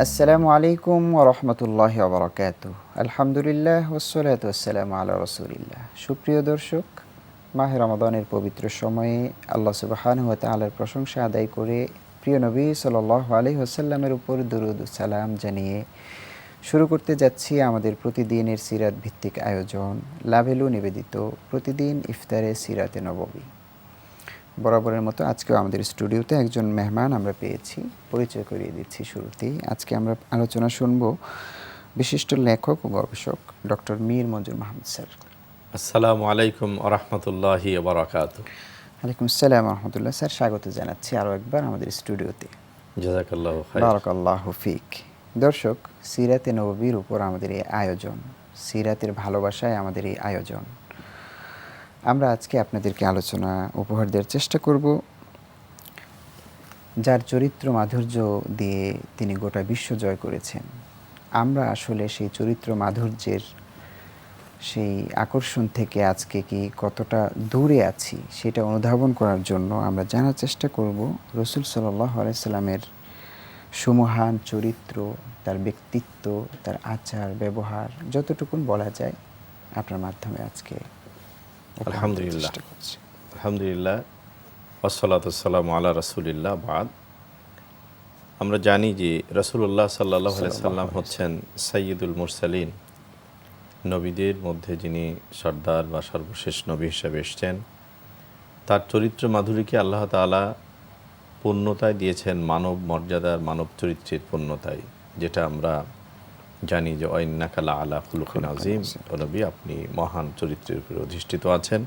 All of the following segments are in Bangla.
আসসালামু আলাইকুম ওয়া রাহমাতুল্লাহি ওয়া বারাকাতুহু। আলহামদুলিল্লাহ ওয়াসসালাতু ওয়াসসালামু আলা রাসূলিল্লাহ। সুপ্রিয় দর্শক, মাহে রমাদানের পবিত্র সময়ে আল্লাহ সুবহানাহু ওয়া তাআলার প্রশংসা আদায় করে প্রিয় নবী সাল্লাল্লাহু আলাইহি ওয়াসাল্লামের উপর দরুদ ও সালাম জানিয়ে শুরু করতে যাচ্ছি আমাদের প্রতিদিনের সিরাত ভিত্তিক আয়োজন লাভেলু নিবেদিত প্রতিদিন ইফতারে সিরাতে নববী। বরাবরের মতো আজকেও আমাদের স্টুডিওতে একজন মেহমান আমরা পেয়েছি, পরিচয় করিয়ে দিচ্ছি শুরুতেই। আজকে আমরা আলোচনা শুনব বিশিষ্ট লেখক ও গবেষক ডক্টর মীর মঞ্জুর মাহমুদ স্যার। আসসালামু আলাইকুম ওয়া রাহমাতুল্লাহি ওয়া বারাকাতুহু। ওয়ালাইকুম আসসালাম ওয়া রাহমাতুল্লাহ। স্যার, স্বাগত জানাচ্ছি আরও একবার আমাদের স্টুডিওতে। জাযাকাল্লাহু খাইর। বারাকাল্লাহু ফিক। দর্শক, সিরাতে নববীর উপর আমাদের এই আয়োজন, সিরাতের ভালোবাসায় আমাদের এই আয়োজন। আমরা আজকে আপনাদেরকে আলোচনা উপহার দেওয়ার চেষ্টা করব যার চরিত্র মাধুর্য দিয়ে তিনি গোটা বিশ্ব জয় করেছেন। আমরা আসলে সেই চরিত্র মাধুর্যের সেই আকর্ষণ থেকে আজকে কি কতটা দূরে আছি সেটা অনুধাবন করার জন্য আমরা জানার চেষ্টা করব রাসূল সাল্লাল্লাহু আলাইহি সাল্লামের সুমহান চরিত্র, তার ব্যক্তিত্ব, তার আচার ব্যবহার যতটুকুন বলা যায় আপনার মাধ্যমে আজকে আলহামদুলিল্লাহ, চেষ্টা করছি। আলহামদুলিল্লাহ, ওয়াসসালাতু ওয়াসসালামু আলা রাসূলিল্লাহ। বাদ, আমরা জানি যে রাসূলুল্লাহ সাল্লাল্লাহু আলাইহি সাল্লাম হচ্ছেন সাইয়্যিদুল মুরসালিন, নবীদের মধ্যে যিনি সর্দার বা সর্বশেষ নবী হিসেবে এসেছেন। তার চরিত্র মাধুরীকে আল্লাহ তাআলা পূর্ণতায় দিয়েছেন মানব মর্যাদার, মানব চরিত্রের পূর্ণতায়, যেটা আমরা জানি যে ওয়াইন্নাকা লাআলা খুলুকিন আযীম। ও নবী, আপনি মহান চরিত্রের উপরে অধিষ্ঠিত আছেন।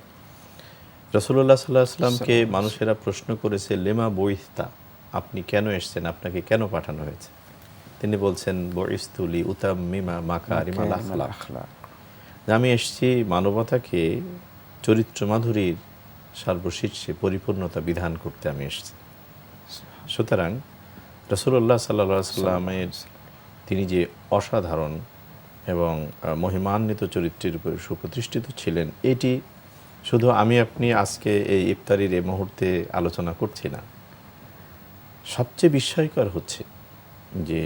রাসূলুল্লাহ সাল্লাল্লাহু আলাইহি ওয়াসাল্লামকে মানুষেরা প্রশ্ন করেছে, লেমা বুইস্তা, আপনি কেন এসেছেন, আপনাকে কেন পাঠানো হয়েছে? তিনি বলছেন, বুইস্তু লি উতাম্মিমা মাকারিমাল আখলাক, আমি এসেছি মানবতাকে চরিত্র মাধুরীর সর্বশীর্ষে পরিপূর্ণতা বিধান করতে আমি এসেছি। সুতরাং রাসূলুল্লাহ সাল্লাল্লাহু আলাইহি ওয়াসাল্লামের তিনি যে অসাধারণ এবং মহিমান্বিত চরিত্রের উপরে সুপ্রতিষ্ঠিত ছিলেন, এটি শুধু আমি আপনি আজকে এই ইফতারির এই মুহূর্তে আলোচনা করছি না। সবচেয়ে বিস্ময়কর হচ্ছে যে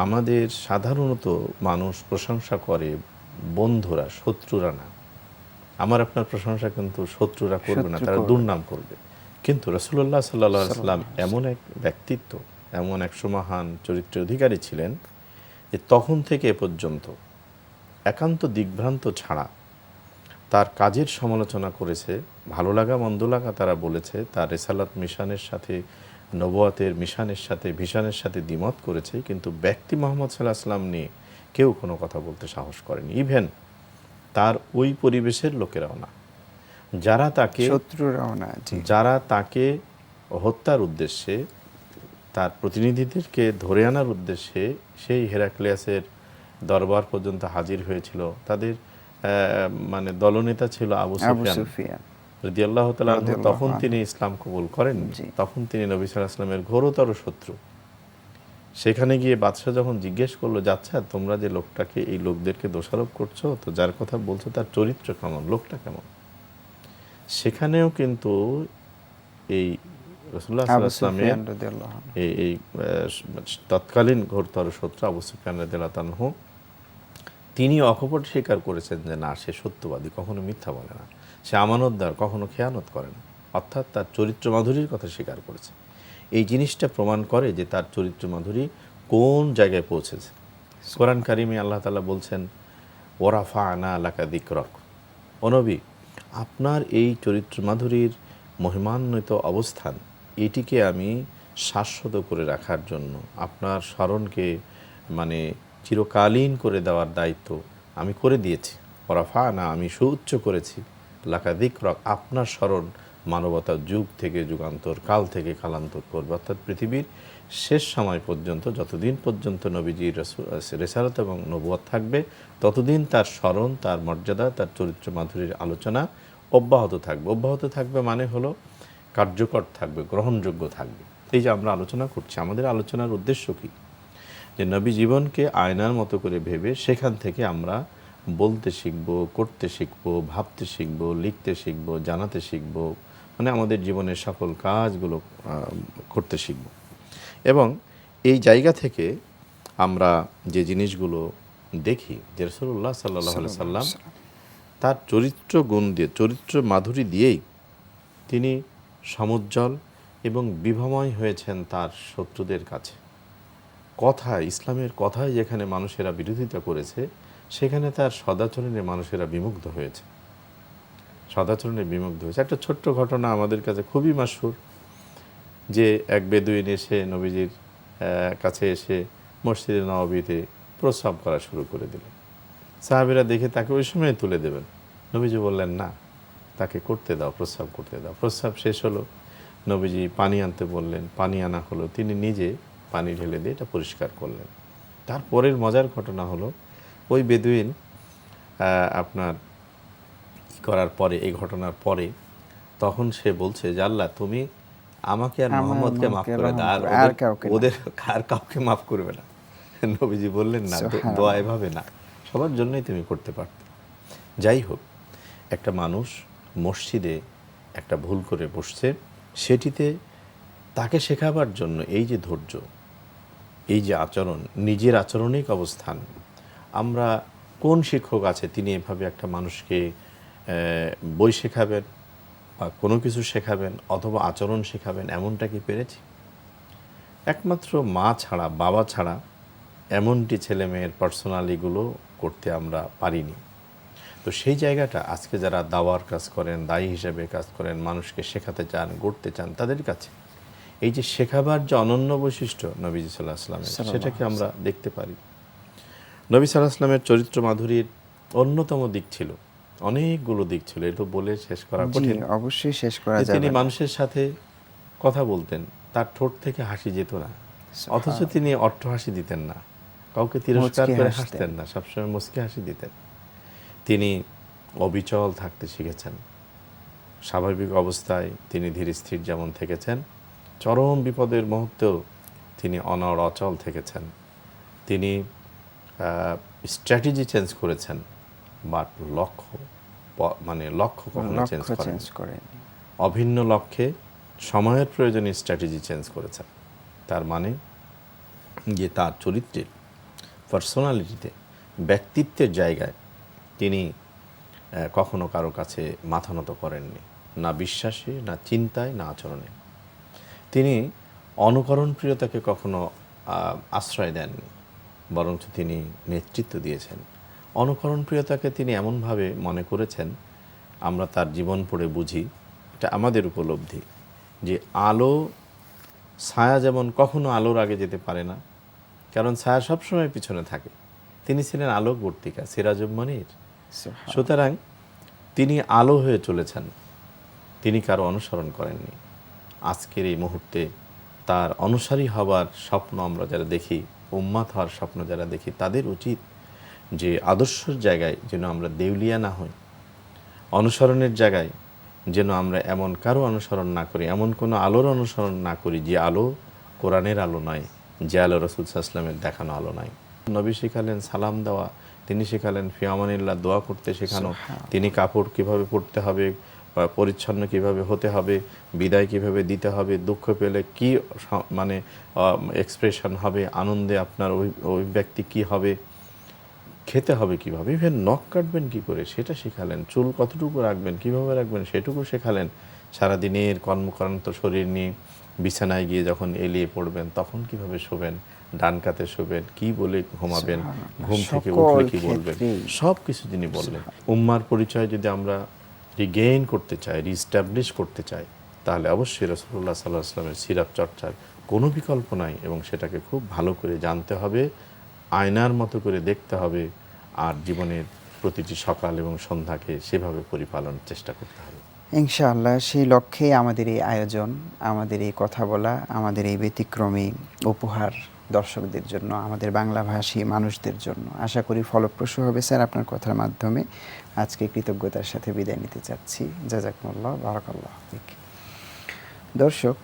আমাদের সাধারণত মানুষ প্রশংসা করে বন্ধুরা, শত্রুরা না। আমার আপনার প্রশংসা কিন্তু শত্রুরা করবে না, তারা দুর্নাম করবে। কিন্তু রাসূলুল্লাহ সাল্লাল্লাহু আলাইহি ওয়াসাল্লাম এমন এক ব্যক্তিত্ব, এমন এক সুমহান চরিত্রের অধিকারী ছিলেন যে তখন থেকে এ পর্যন্ত একান্ত দিগ্ভ্রান্ত ছাড়া তার কাজের সমালোচনা করেছে, ভালো লাগা মন্দ লাগা তারা বলেছে, তার রিসালাত মিশনের সাথে, নবুয়াতের মিশনের সাথে, ভিশনের সাথে দ্বিমত করেছে, কিন্তু ব্যক্তি মুহাম্মদ সাল্লাল্লাহু আলাইহি ওয়াসাল্লাম নিয়ে কেউ কোনো কথা বলতে সাহস করেনি। ইভেন তার ওই পরিবেশের লোকেরাও না, যারা তাকে শত্রুরাও না, যারা তাকে হত্যার উদ্দেশ্যে, তার প্রতিনিধিদেরকে ধরে আনার উদ্দেশ্যে সেই হেরাক্লিয়াসের দরবার পর্যন্ত হাজির হয়েছিল। তাদের মানে দলনেতা ছিল আবু সুফিয়ান রাদিয়াল্লাহু তাআলা আনহু। তখন তিনি ইসলাম কবুল করেন, তখন তিনি নবী সাল্লাল্লাহু আলাইহি ওয়াসাল্লামের ঘোরতর শত্রু। সেখানে গিয়ে বাদশাহ যখন জিজ্ঞেস করলো, যাচ্ছে তোমরা যে লোকটাকে, এই লোকদেরকে দোষারোপ করছো, তো যার কথা বলছো তার চরিত্র কেমন, লোকটা কেমন? সেখানেও কিন্তু এই রাসূলুল্লাহ সাল্লাল্লাহু আলাইহি ওয়াসাল্লামের এই তৎকালীন ঘোরতর শত্রু আবু সুফিয়ান রাদিয়াল্লাহু আনহু, তিনি অকপট স্বীকার করেছেন যে না, সে সত্যবাদী, কখনো মিথ্যা বলে না, সে আমানতদার, কখনো খেয়ানত করে না। অর্থাৎ তার চরিত্র মাধুরীর কথা স্বীকার করেছে। এই জিনিসটা প্রমাণ করে যে তার চরিত্র মাধুরী কোন জায়গায় পৌঁছেছে। কোরআন কারিমে আল্লাহ তাআলা বলছেন, ওয়ারাফা'না লাকা যিকরাক, ও নবী, আপনার এই চরিত্র মাধুরীর মহিমান্বিত অবস্থান, এটিকে আমি শাশ্বত করে রাখার জন্য, আপনার স্মরণকে মানে চিরকালীন করে দেওয়ার দায়িত্ব আমি করে দিয়েছি। ওয়ারাফা'না, আমি সুউচ্চ করেছি, লাকা যিকরাক, আপনার স্মরণ মানবতার যুগ থেকে যুগান্তর, কাল থেকে কালান্তর করবে। অর্থাৎ পৃথিবীর শেষ সময় পর্যন্ত, যতদিন পর্যন্ত নবীজির রিসালাত এবং নবুয়ত থাকবে, ততদিন তার স্মরণ, তার মর্যাদা, তার চরিত্র মাধুরীর আলোচনা অব্যাহত থাকবে। অব্যাহত থাকবে মানে হলো কার্যকর থাকবে, গ্রহণযোগ্য থাকবে। এই যে আমরা আলোচনা করছি, আমাদের আলোচনার উদ্দেশ্য কী? যে নবী জীবনকে আয়নার মতো করে ভেবে সেখান থেকে আমরা বলতে শিখব, করতে শিখব, ভাবতে শিখব, লিখতে শিখব, জানাতে শিখব, মানে আমাদের জীবনের সকল কাজগুলো করতে শিখব। এবং এই জায়গা থেকে আমরা যে জিনিসগুলো দেখি যে রাসূলুল্লাহ সাল্লাল্লাহু আলাইহি সাল্লাম তার চরিত্র গুণ দিয়ে, চরিত্র মাধুরী দিয়েই তিনি সমুজ্জ্বল এবং বিভময় হয়েছেন তার শত্রুদের কাছে। কথায়, ইসলামের কথায় যেখানে মানুষেরা বিরোধিতা করেছে, সেখানে তার সদাচরণে মানুষেরা বিমুগ্ধ হয়েছে, সদাচরণে বিমুগ্ধ হয়েছে। একটা ছোট্ট ঘটনা আমাদের কাছে খুবই মাশহুর, যে এক বেদুইন এসে নবীজির কাছে এসে মসজিদে নববীতে প্রস্রাব করা শুরু করে দিল। সাহাবীরা দেখে তাকে ওই সময় তুলে দেবেন, নবীজি বললেন না, তাকে করতে দাও, প্রস্রাব করতে দাও। প্রস্রাব শেষ হলো, নবীজি পানি আনতে বললেন, পানি আনা হলো, তিনি নিজে পানি ঢেলে দিয়ে এটা পরিষ্কার করলেন। তারপরের মজার ঘটনা হলো, ওই বেদুইন আপনার করার পরে, এই ঘটনার পরে তখন সে বলছে যে আল্লাহ তুমি আমাকে আর মুহাম্মদকে মাফ করে দাও, আর ওদের আর কাউকে মাফ করবে না। নবীজি বললেন না, দোয়া এভাবে না, সবার জন্যই তুমি করতে পারতে। যাই হোক, একটা মানুষ মসজিদে একটা ভুল করে বসছে, সেটিতে তাকে শেখাবার জন্য এই যে ধৈর্য, এই যে আচরণ, নিজের আচরণিক অবস্থান, আমরা কোন শিক্ষক আছে তিনি এভাবে একটা মানুষকে বই শেখাবেন বা কোনো কিছু শেখাবেন অথবা আচরণ শেখাবেন, এমনটা কি পেরেছি? একমাত্র মা ছাড়া, বাবা ছাড়া এমনটি ছেলে মেয়ের পার্সোনালিগুলো করতে আমরা পারিনি। তো সেই জায়গাটা আজকে যারা দাওয়ার কাজ করেন, দায়ী হিসেবে কাজ করেন, মানুষকে শেখাতে চান, গড়তে চান, তাদের কাছে এই যে শেখাবার যে অনন্য বৈশিষ্ট্য নবীজি সাল্লাল্লাহু আলাইহি ওয়াসাল্লামের, সেটাকে আমরা দেখতে পারি। নবী সাল্লাল্লাহু আলাইহি ওয়াসাল্লামের চরিত্র মাধুরীর অন্যতম দিক ছিল, অনেকগুলো দিক ছিল, এটা বলে শেষ করা কঠিন, অবশ্যই শেষ করা যাবে। তিনি মানুষের সাথে কথা বলতেন, তার ঠোঁট থেকে হাসি যেত না, অথচ তিনি অট্ট হাসি দিতেন না, কাউকে তিরস্কার করে হাসতেন না, সবসময় মুচকি হাসি দিতেন। তিনি অবিচল থাকতে শিখেছেন, স্বাভাবিক অবস্থায় তিনি ধীর স্থির যেমন থেকেছেন, চরম বিপদের মুহূর্তেও তিনি অনড় অচল থেকেছেন। তিনি স্ট্র্যাটেজি চেঞ্জ করেছেন, বাট লক্ষ্য কখনো চেঞ্জ করেন, অভিন্ন লক্ষ্যে সময়ের প্রয়োজনে স্ট্র্যাটেজি চেঞ্জ করেছেন। তার মানে যে তার চরিত্রের, পার্সোনালিটিতে, ব্যক্তিত্বের জায়গায় তিনি কখনো কারো কাছে মাথা নত করেননি, না বিশ্বাসে, না চিন্তায়, না আচরণে। তিনি অনুকরণ প্রিয়তাকে কখনো আশ্রয় দেননি, বরঞ্চ তিনি নেতৃত্ব দিয়েছেন। অনুকরণ প্রিয়তাকে তিনি এমনভাবে মনে করেছেন, আমরা তার জীবন পড়ে বুঝি, এটা আমাদের উপলব্ধি, যে আলো, ছায়া যেমন কখনো আলোর আগে যেতে পারে না, কারণ ছায়া সবসময় পিছনে থাকে। তিনি ছিলেন আলোকবর্তিকা, সিরাজুম মনির। সুতরাং তিনি আলো হয়ে চলেছেন, তিনি কারো অনুসরণ করেননি। আজকের এই মুহূর্তে তার অনুসারী হবার স্বপ্ন আমরা যারা দেখি, উম্মাত হওয়ার স্বপ্ন যারা দেখি, তাদের উচিত যে আদর্শের জায়গায় যেন আমরা দেউলিয়া না হই, অনুসরণের জায়গায় যেন আমরা এমন কারো অনুসরণ না করি, এমন কোনো আলোর অনুসরণ না করি যে আলো কোরআনের আলো নয়, যে আলো রাসূল সাল্লাল্লাহু আলাইহি ওয়াসাল্লামের দেখানো আলো নয়। নবী শেখালেন সালাম দেওয়া, তিনি শেখালেন ফি আমানিল্লাহ দোয়া করতে শেখানো, তিনি কাপড় কিভাবে পরতে হবে, পরিচ্ছন্ন কিভাবে হতে হবে, বিদায় কিভাবে দিতে হবে, দুঃখ পেলে কি মানে এক্সপ্রেশন হবে, আনন্দে আপনার ওই ব্যক্তি কি হবে, খেতে হবে কিভাবে, ইভেন নখ কাটবেন কি করে সেটা শেখালেন, চুল কতটুকু রাখবেন, কিভাবে রাখবেন সেটুকু শেখালেন। সারাদিনের কর্মক্রান্ত শরীর নিয়ে বিছানায় গিয়ে যখন এলিয়ে পড়বেন তখন কিভাবে শোবেন, ডান কাতে শোবেন, কি বলে ঘুমাবেন, ঘুম থেকে উঠলে কি বলবেন, সব কিছু তিনি বললেন। উম্মার পরিচয় যদি আমরা রিগেইন করতে চাই, রিস্টাবলিশ করতে চাই, তাহলে অবশ্যই রাসূলুল্লাহ সাল্লাল্লাহু আলাইহি ওয়াসাল্লামের সিরাত চর্চার কোনো বিকল্প নাই, এবং সেটাকে খুব ভালো করে জানতে হবে, আয়নার মতো করে দেখতে হবে, আর জীবনের প্রতিটি সকাল এবং সন্ধ্যাকে সেভাবে পরিপালনের চেষ্টা করতে হবে। ইনশাআল্লাহ সেই লক্ষ্যেই আমাদের এই আয়োজন, আমাদের এই কথা বলা, আমাদের এই ব্যতিক্রমী উপহার দর্শকদের জন্য, আমাদের বাংলাভাষী মানুষদের জন্য। আশা করি ফলপ্রসূ হবে স্যার আপনার কথার মাধ্যমে। আজকে কৃতজ্ঞতার সাথে বিদায় নিতে চাচ্ছি। জাযাকুমুল্লাহ, বারাকাল্লাহ ফিক। দর্শক,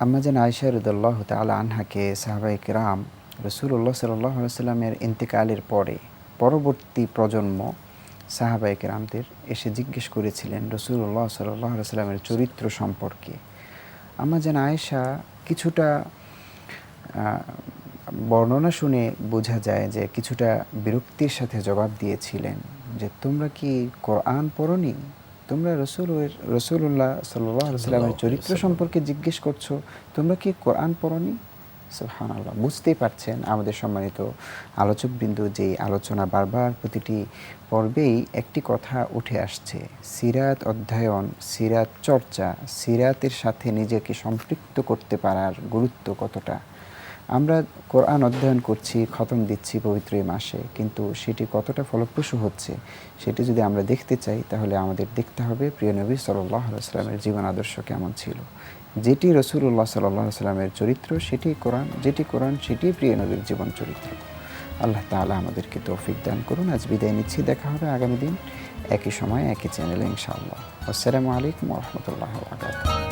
আম্মাজান আয়েশা রাদিয়াল্লাহু তাআলা আনহাকে সাহাবায়ে কেরাম রাসূলুল্লাহ সাল্লাল্লাহু আলাইহি ওয়াসাল্লামের ইন্তেকালের পরে পরবর্তী প্রজন্ম সাহাবায়ে কেরামদের এসে জিজ্ঞেস করেছিলেন রাসূলুল্লাহ সাল্লাল্লাহু আলাইহি ওয়াসাল্লামের চরিত্র সম্পর্কে। আম্মাজান আয়েশা কিছুটা বর্ণনা শুনে বোঝা যায় যে কিছুটা বিরক্তির সাথে জবাব দিয়েছিলেন যে তোমরা কি কোরআন পড়নি, তোমরা রসুল্লাহ সাল্লাল্লাহু আলাইহি ওয়াসাল্লামের চরিত্র সম্পর্কে জিজ্ঞেস করছো, তোমরা কি কোরআন পড়নি? সুবহানাল্লাহ। বুঝতেই পারছেন আমাদের সম্মানিত আলোচকবৃন্দ যে আলোচনা বারবার প্রতিটি পর্বেই একটি কথা উঠে আসছে, সিরাত অধ্যয়ন, সিরাত চর্চা, সিরাতের সাথে নিজেকে সম্পৃক্ত করতে পারার গুরুত্ব কতটা। আমরা কোরআন অধ্যয়ন করছি, খতম দিচ্ছি পবিত্র এই মাসে, কিন্তু সেটি কতটা ফলপ্রসূ হচ্ছে সেটি যদি আমরা দেখতে চাই তাহলে আমাদের দেখতে হবে প্রিয় নবী সাল্লাল্লাহু আলাইহি ওয়াসাল্লামের জীবন আদর্শ কেমন ছিল। যেটি রাসূলুল্লাহ সাল্লাল্লাহু আলাইহি ওয়াসাল্লামের চরিত্র সেটিই কোরআন, যেটি কোরআন সেটিই প্রিয় নবীর জীবন চরিত্র। আল্লাহ তাআলা আমাদেরকে তৌফিক দান করুন। আজ বিদায় নিচ্ছি, দেখা হবে আগামী দিন একই সময় একই চ্যানেলে ইনশাআল্লাহ। আসসালামু আলাইকুম ওয়া রাহমাতুল্লাহি ওয়া বারাকাতুহু।